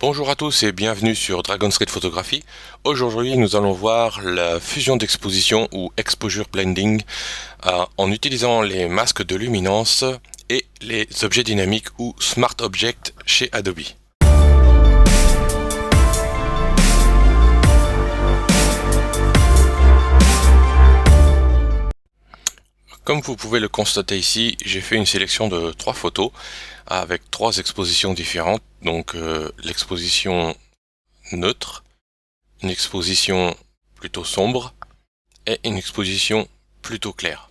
Bonjour à tous et bienvenue sur Dragon Street Photography. Aujourd'hui, nous allons voir la fusion d'exposition ou exposure blending en utilisant les masques de luminance et les objets dynamiques ou Smart Object chez Adobe. Comme vous pouvez le constater ici, j'ai fait une sélection de 3 photos avec 3 expositions différentes. Donc l'exposition neutre, une exposition plutôt sombre et une exposition plutôt claire.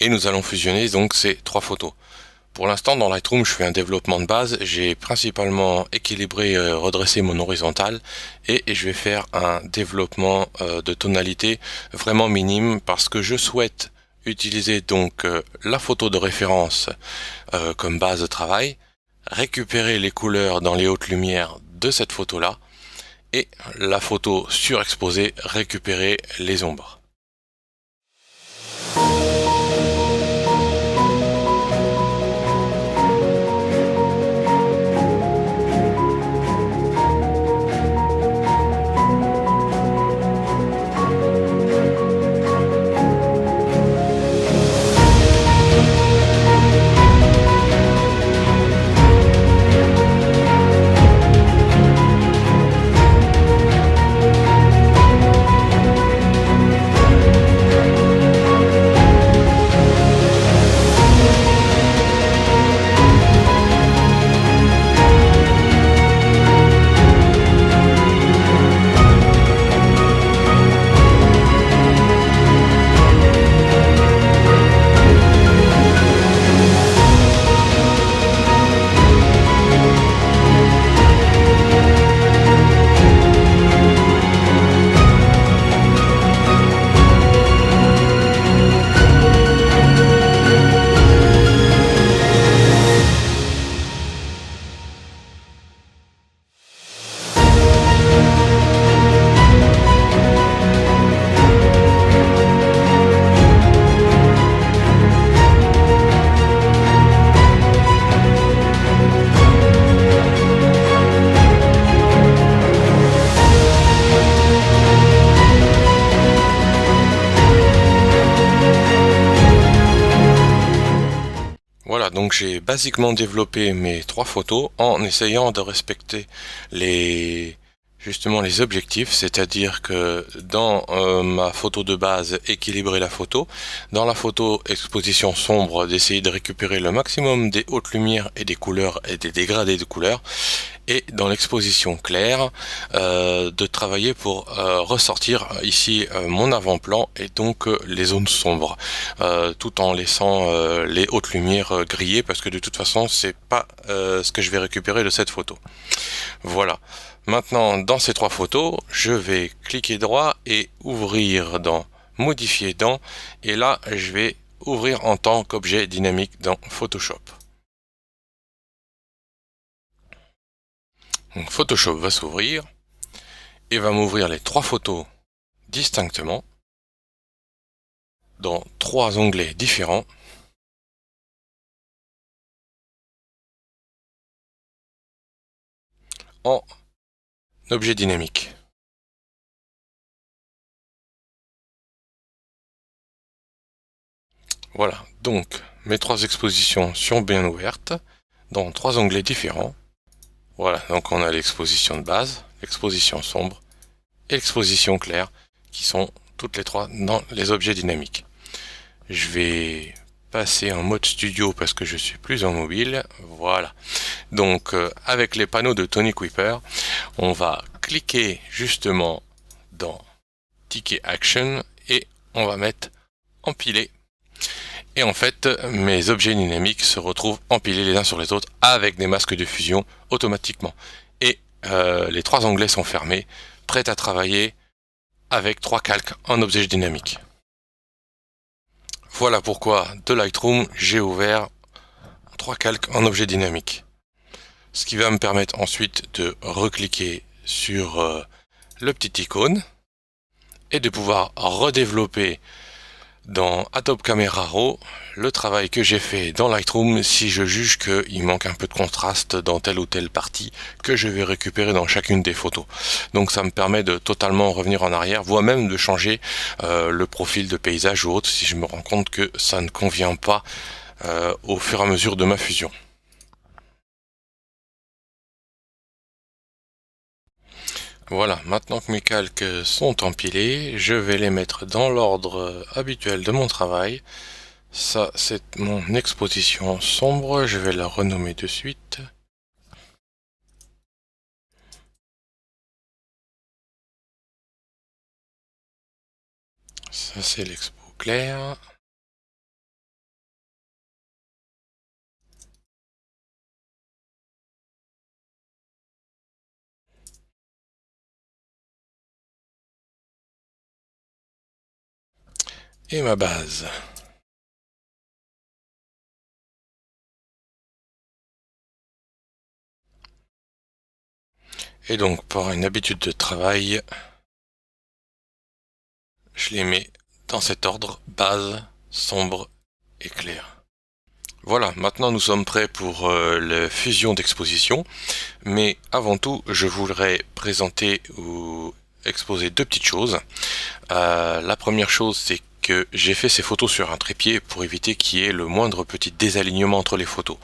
Et nous allons fusionner donc ces 3 photos. Pour l'instant dans Lightroom je fais un développement de base, j'ai principalement équilibré, redressé mon horizontal et je vais faire un développement de tonalité vraiment minime parce que je souhaite utiliser donc la photo de référence comme base de travail, récupérer les couleurs dans les hautes lumières de cette photo là et la photo surexposée récupérer les ombres. Voilà, donc j'ai basiquement développé mes 3 photos en essayant de respecter justement les objectifs, c'est-à-dire que dans ma photo de base, équilibrer la photo, dans la photo exposition sombre, d'essayer de récupérer le maximum des hautes lumières et des couleurs et des dégradés de couleurs, et dans l'exposition claire, de travailler pour ressortir ici mon avant-plan et donc les zones sombres, tout en laissant les hautes lumières grillées parce que de toute façon c'est pas ce que je vais récupérer de cette photo. Voilà. Maintenant, dans ces 3 photos, je vais cliquer droit et ouvrir dans Modifier dans, et là, je vais ouvrir en tant qu'objet dynamique dans Photoshop. Donc, Photoshop va s'ouvrir et va m'ouvrir les 3 photos distinctement dans 3 onglets différents. En objet dynamique. Voilà, donc mes 3 expositions sont bien ouvertes dans 3 onglets différents. Voilà, donc on a l'exposition de base, l'exposition sombre et l'exposition claire qui sont toutes les 3 dans les objets dynamiques. Je vais passer en mode studio parce que je suis plus en mobile. Voilà, donc avec les panneaux de Tony Kuiper, on va cliquer justement dans Ticket Action et on va mettre empiler. Et en fait, mes objets dynamiques se retrouvent empilés les uns sur les autres avec des masques de fusion automatiquement. Et les 3 onglets sont fermés, prêts à travailler avec 3 calques en objet dynamique. Voilà pourquoi de Lightroom, j'ai ouvert 3 calques en objet dynamique. Ce qui va me permettre ensuite de recliquer sur le petit icône et de pouvoir redévelopper dans Adobe Camera Raw le travail que j'ai fait dans Lightroom si je juge qu'il manque un peu de contraste dans telle ou telle partie que je vais récupérer dans chacune des photos. Donc ça me permet de totalement revenir en arrière, voire même de changer le profil de paysage ou autre si je me rends compte que ça ne convient pas au fur et à mesure de ma fusion. Voilà, maintenant que mes calques sont empilés, je vais les mettre dans l'ordre habituel de mon travail. Ça, c'est mon exposition sombre, je vais la renommer de suite. Ça, c'est l'expo clair. Et ma base. Et donc, pour une habitude de travail, je les mets dans cet ordre, base, sombre et clair. Voilà, maintenant nous sommes prêts pour la fusion d'exposition, mais avant tout, je voudrais présenter ou exposer deux petites choses. La première chose, c'est que j'ai fait ces photos sur un trépied pour éviter qu'il y ait le moindre petit désalignement entre les photos.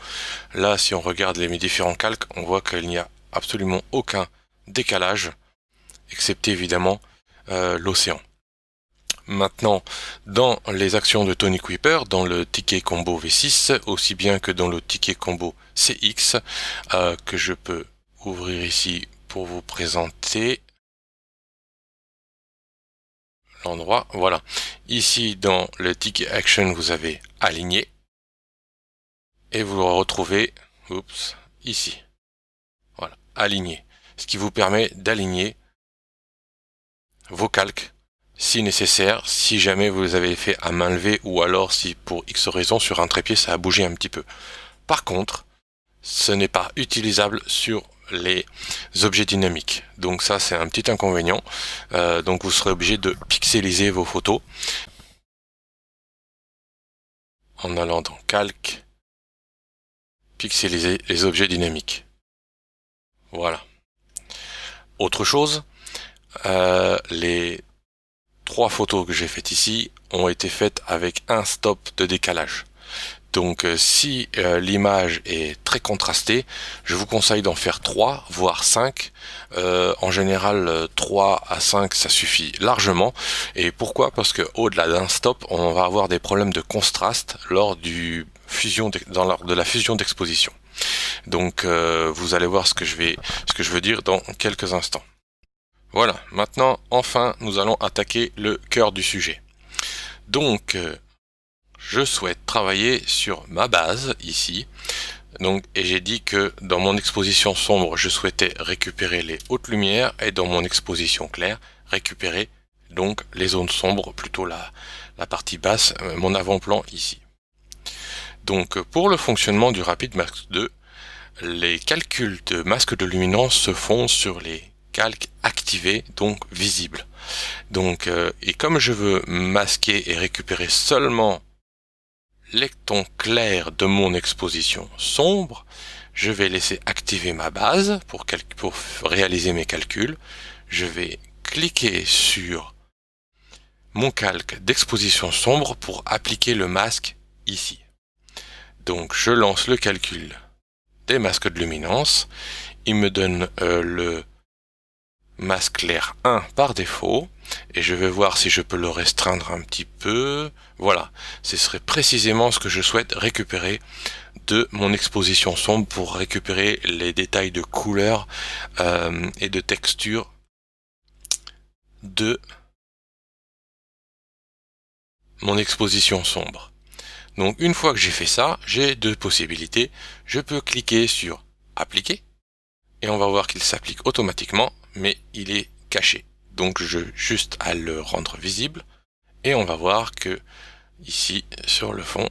Là, si on regarde mes différents calques, on voit qu'il n'y a absolument aucun décalage, excepté évidemment l'océan. Maintenant, dans les actions de Tony Kuiper, dans le ticket combo V6, aussi bien que dans le ticket combo CX, que je peux ouvrir ici pour vous présenter l'endroit. Voilà. Ici, dans le ticket action, vous avez aligné. Et vous le retrouvez, oups, ici. Voilà, aligné. Ce qui vous permet d'aligner vos calques si nécessaire, si jamais vous les avez fait à main levée ou alors si pour X raison sur un trépied ça a bougé un petit peu. Par contre, ce n'est pas utilisable sur les objets dynamiques. Donc ça c'est un petit inconvénient. Donc vous serez obligé de pixeliser vos photos en allant dans calque, pixeliser les objets dynamiques. Voilà. Autre chose, les trois photos que j'ai faites ici ont été faites avec un stop de décalage. Donc si l'image est très contrastée, je vous conseille d'en faire 3, voire 5. En général, 3 à 5, ça suffit largement. Et pourquoi? Parce que au-delà d'un stop, on va avoir des problèmes de contraste lors de la fusion d'exposition. Donc vous allez voir ce que je veux dire dans quelques instants. Voilà, maintenant, enfin, nous allons attaquer le cœur du sujet. Donc, je souhaite travailler sur ma base, ici. Donc, et j'ai dit que dans mon exposition sombre, je souhaitais récupérer les hautes lumières, et dans mon exposition claire, récupérer donc les zones sombres, plutôt la partie basse, mon avant-plan ici. Donc, pour le fonctionnement du Rapid Max 2, les calculs de masque de luminance se font sur les calques activés, donc visibles. Donc, et comme je veux masquer et récupérer seulement les tons clairs de mon exposition sombre, je vais laisser activer ma base pour réaliser mes calculs. Je vais cliquer sur mon calque d'exposition sombre pour appliquer le masque ici. Donc je lance le calcul des masques de luminance. Il me donne le masque clair 1 par défaut et je vais voir si je peux le restreindre un petit peu. Voilà, ce serait précisément ce que je souhaite récupérer de mon exposition sombre pour récupérer les détails de couleur et de texture de mon exposition sombre. Donc une fois que j'ai fait ça, j'ai deux possibilités. Je peux cliquer sur appliquer et on va voir qu'il s'applique automatiquement, mais il est caché. Donc je juste à le rendre visible et on va voir que ici sur le fond,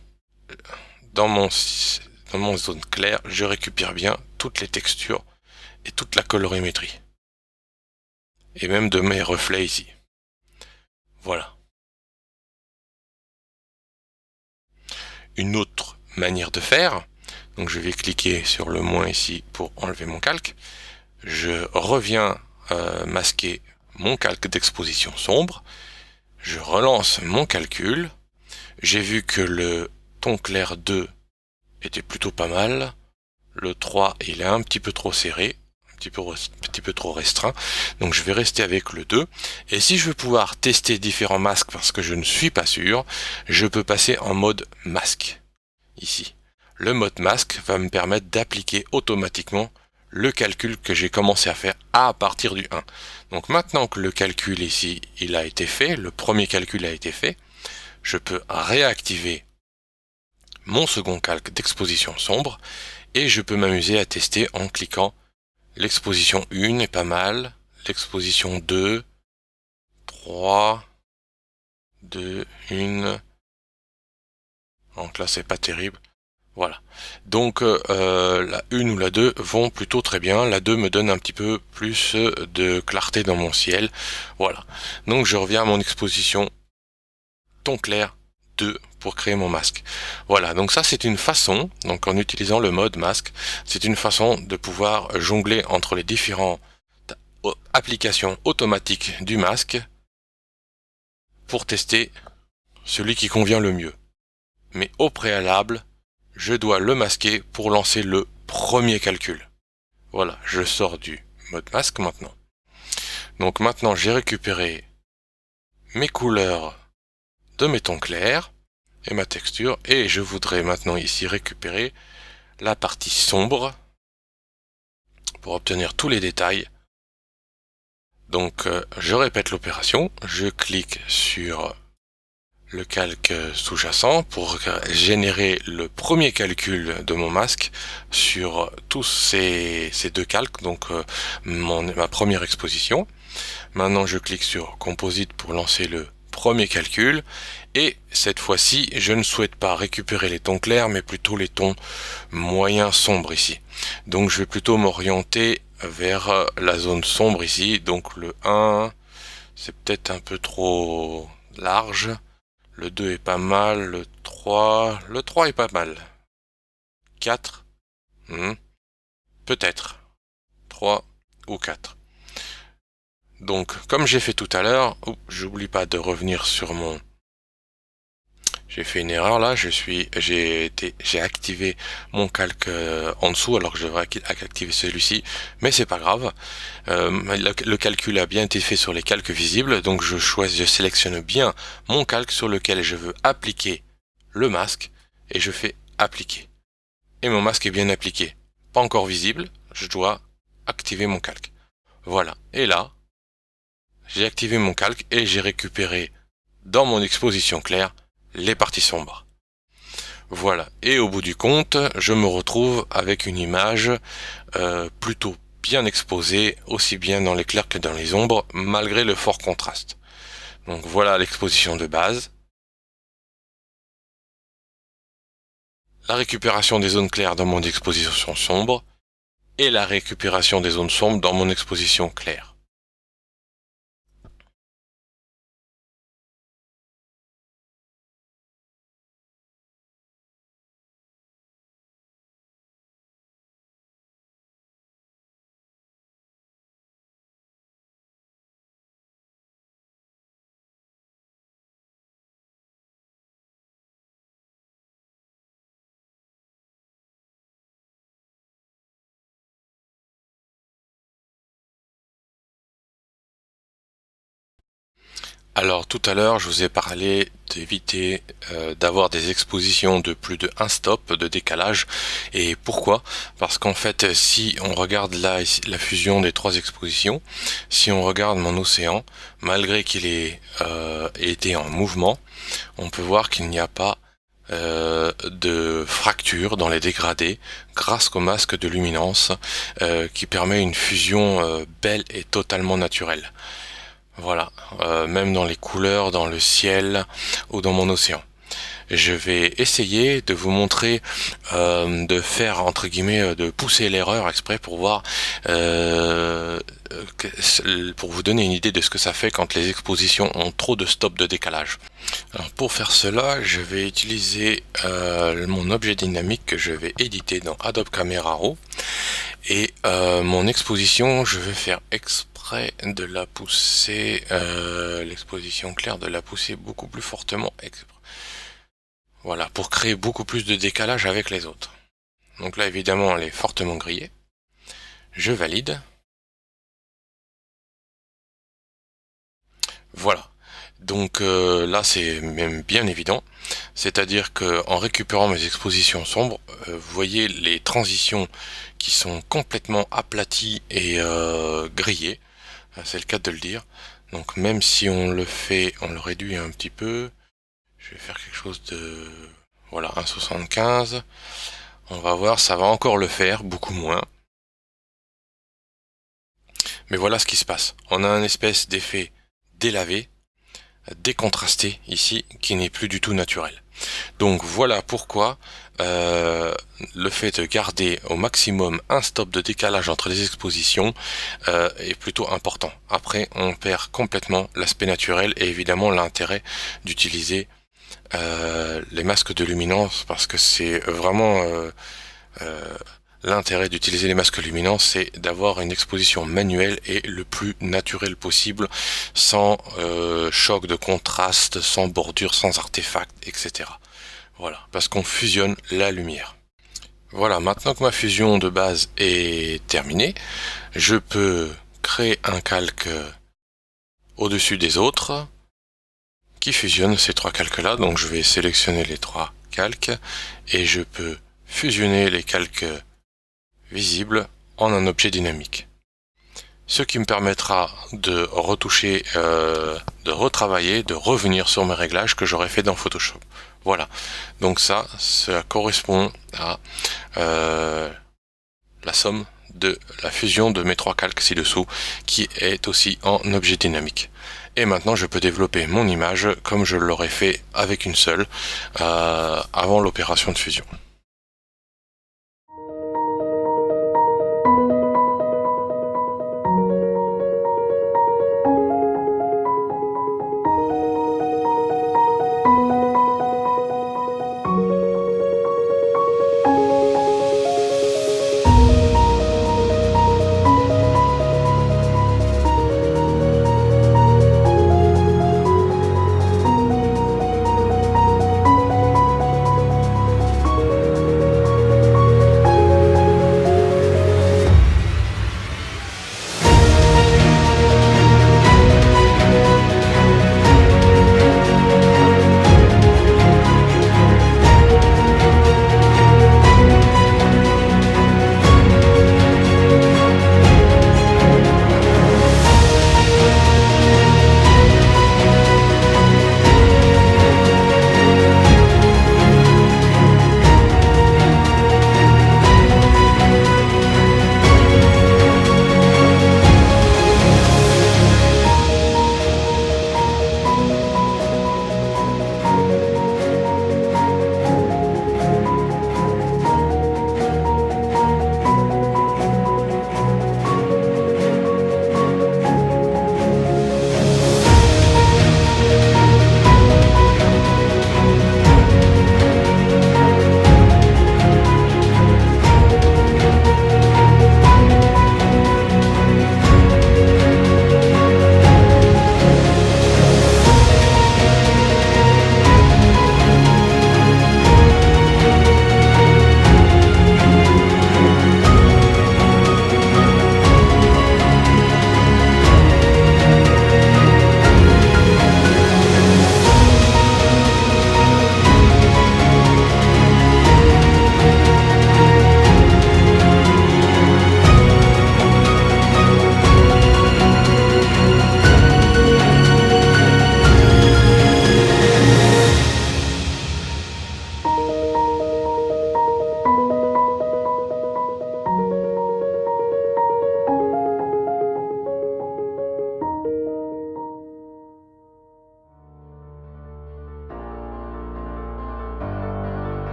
dans mon zone claire, je récupère bien toutes les textures et toute la colorimétrie. Et même de mes reflets ici. Voilà. une autre manière de faire. Donc je vais cliquer sur le moins ici pour enlever mon calque. Je reviens masquer mon calque d'exposition sombre. Je relance mon calcul. J'ai vu que le ton clair 2 était plutôt pas mal. Le 3, il est un petit peu trop serré, un petit peu trop restreint. Donc je vais rester avec le 2. Et si je veux pouvoir tester différents masques parce que je ne suis pas sûr, je peux passer en mode masque. Ici. Le mode masque va me permettre d'appliquer automatiquement le calcul que j'ai commencé à faire à partir du 1. Donc maintenant que le calcul ici, il a été fait, le premier calcul a été fait, je peux réactiver mon second calque d'exposition sombre et je peux m'amuser à tester en cliquant l'exposition 1 est pas mal, l'exposition 2, 3, 2, 1, donc là c'est pas terrible. Voilà. Donc la 1 ou la 2 vont plutôt très bien. La 2 me donne un petit peu plus de clarté dans mon ciel. Voilà. Donc je reviens à mon exposition ton clair 2 pour créer mon masque. Voilà. Donc ça c'est une façon, donc en utilisant le mode masque, c'est une façon de pouvoir jongler entre les différentes applications automatiques du masque pour tester celui qui convient le mieux. Mais au préalable, je dois le masquer pour lancer le premier calcul. Voilà, je sors du mode masque maintenant. Donc maintenant j'ai récupéré mes couleurs de mes tons clairs et ma texture et je voudrais maintenant ici récupérer la partie sombre pour obtenir tous les détails. Donc je répète l'opération, je clique sur le calque sous-jacent pour générer le premier calcul de mon masque sur tous ces deux calques, donc ma première exposition. Maintenant je clique sur Composite pour lancer le premier calcul et cette fois-ci je ne souhaite pas récupérer les tons clairs mais plutôt les tons moyens sombres ici. Donc je vais plutôt m'orienter vers la zone sombre ici, donc le 1 c'est peut-être un peu trop large. Le 2 est pas mal, le 3 est pas mal. 4, peut-être. 3 ou 4. Donc, comme j'ai fait tout à l'heure, j'oublie pas de revenir sur mon... J'ai fait une erreur là, j'ai activé mon calque en dessous alors que je devrais activer celui-ci, mais c'est pas grave. Le calcul a bien été fait sur les calques visibles, donc je sélectionne bien mon calque sur lequel je veux appliquer le masque et je fais appliquer. Et mon masque est bien appliqué, pas encore visible, je dois activer mon calque. Voilà, et là, j'ai activé mon calque et j'ai récupéré dans mon exposition claire les parties sombres. Voilà, et au bout du compte, je me retrouve avec une image plutôt bien exposée, aussi bien dans les clairs que dans les ombres, malgré le fort contraste. Donc voilà l'exposition de base. La récupération des zones claires dans mon exposition sombre, et la récupération des zones sombres dans mon exposition claire. Alors tout à l'heure, je vous ai parlé d'éviter d'avoir des expositions de plus de 1 stop de décalage. Et pourquoi? Parce qu'en fait, si on regarde là la fusion des 3 expositions, si on regarde mon océan, malgré qu'il ait été en mouvement, on peut voir qu'il n'y a pas de fracture dans les dégradés grâce au masque de luminance qui permet une fusion belle et totalement naturelle. Voilà, même dans les couleurs, dans le ciel ou dans mon océan. Je vais essayer de vous montrer, de faire entre guillemets, de pousser l'erreur exprès pour voir pour vous donner une idée de ce que ça fait quand les expositions ont trop de stops de décalage. Alors pour faire cela, je vais utiliser mon objet dynamique que je vais éditer dans Adobe Camera Raw, et mon exposition, je vais faire exprès de la pousser, l'exposition claire, de la pousser beaucoup plus fortement, voilà, pour créer beaucoup plus de décalage avec les autres. Donc là évidemment elle est fortement grillée. Je valide. Voilà. Donc là c'est même bien évident. C'est-à-dire que en récupérant mes expositions sombres, vous voyez les transitions qui sont complètement aplaties et grillées. C'est le cas de le dire. Donc même si on le fait, on le réduit un petit peu. Je vais faire quelque chose de... Voilà, 1,75. On va voir, ça va encore le faire, beaucoup moins. Mais voilà ce qui se passe. On a un espèce d'effet délavé, décontrasté ici, qui n'est plus du tout naturel. Donc voilà pourquoi le fait de garder au maximum un stop de décalage entre les expositions est plutôt important. Après, on perd complètement l'aspect naturel et évidemment l'intérêt d'utiliser les masques de luminance, parce que c'est vraiment l'intérêt d'utiliser les masques luminance, c'est d'avoir une exposition manuelle et le plus naturel possible, sans choc de contraste, sans bordure, sans artefact, etc. Voilà, parce qu'on fusionne la lumière. Voilà, maintenant que ma fusion de base est terminée, je peux créer un calque au-dessus des autres qui fusionne ces trois calques là. Donc je vais sélectionner les trois calques et je peux fusionner les calques visibles en un objet dynamique, ce qui me permettra de retoucher, de retravailler, de revenir sur mes réglages que j'aurais fait dans Photoshop. Voilà, donc ça correspond à la somme de la fusion de mes trois calques ci-dessous, qui est aussi en objet dynamique. Et maintenant je peux développer mon image comme je l'aurais fait avec une seule avant l'opération de fusion.